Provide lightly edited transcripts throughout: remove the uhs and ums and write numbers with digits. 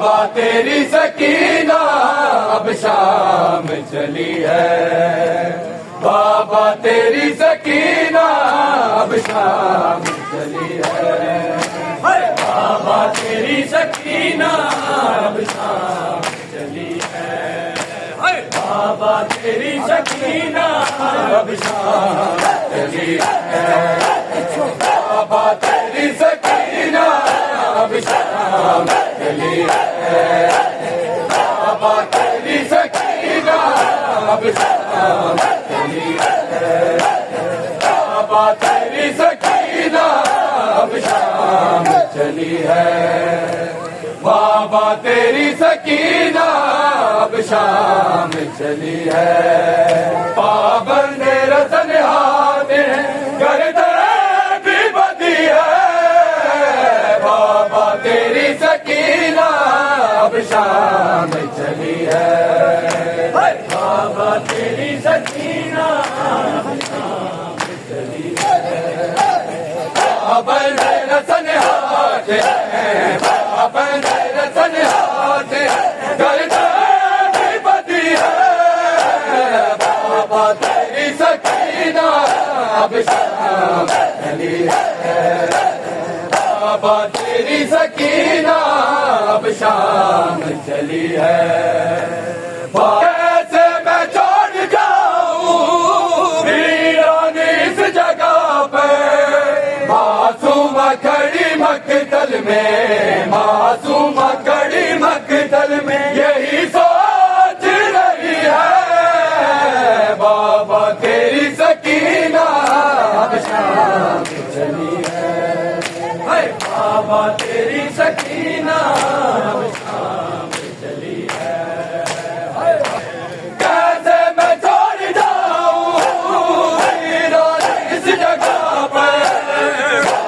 तेरी सकीना अब शाम चली है। बाबा तेरी सकीना अब शाम चली है। बाबा तेरी सकीना अब शाम चली है। बाबा तेरी सकीना अब शाम चली है। बाबा तेरी सकीना अब शाम चली है। बाबा तेरी सकीना अब शाम चली है। बाबा तेरी सकीना अब शाम चली है। बाबा तेरी सकीना अब शाम चली है। पाबंद रतन हाथ गर्दन भी बदी है। बाबा तेरी सकीना अब शाम चली है। बाबा तेरी सकीना अब शाम चली है। पाबंद रतन हाथ पाबंद रतन हाथ गर्दन भी बदी है। बाबा तेरी सकीना अब शाम चली है। बाबा तेरी सकीना अब शाम चली है। कैसे मैं छोड़ जाऊं वीरान इस जगह पे। मासूम खड़ी मकतल में, मासूम खड़ी मकतल में यही सोच रही है। बाबा तेरी सकीना अब शाम चली है। बाबा तेरी सकीना अब शाम चली है। कैसे मैं छोड़ जाऊं इस जगह पर।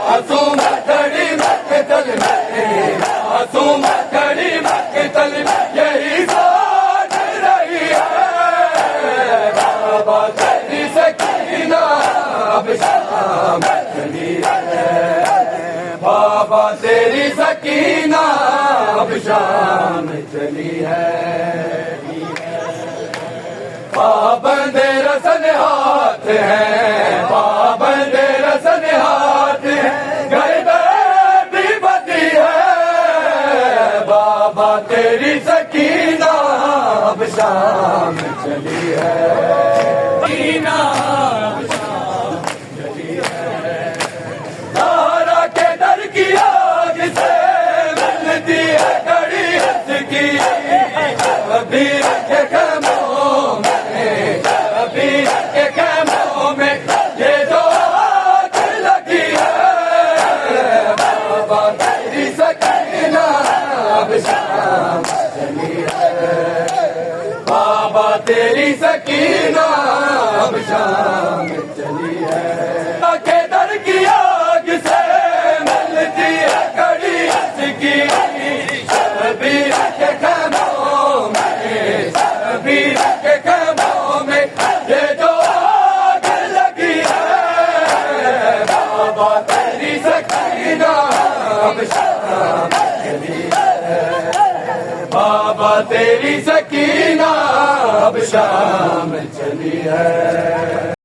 मासूम खड़ी मकतल में, मासूम खड़ी मकतल में यही सोच रही है। बाबा तेरी सकीना अब शाम चली है। बाबा तेरी सकीना अब शाम चली है। पाबंद रसन हाथ है, पाबंद रसन हाथ है गर्दन भी बदी है। बाबा तेरी सकीना अब शाम चली है। सकीना अब शाम चली है। तारा के दर की आग से मिलती है कड़ी हंसकी। अभी के कमों में, अभी के कमों में ये जो आग लगी है। बाबा तेरी सकीना अब शाम चली है। बाबा तेरी सकीना अब शाम चली है। के दर की आग से मिलती है कड़ी हंसकी। शबीर के कमों में, शबीर के कमों में ये जो आग लगी है। बाबा तेरी सकीना अब शाम चली है। बाबा तेरी सकीना अब शाम चली है।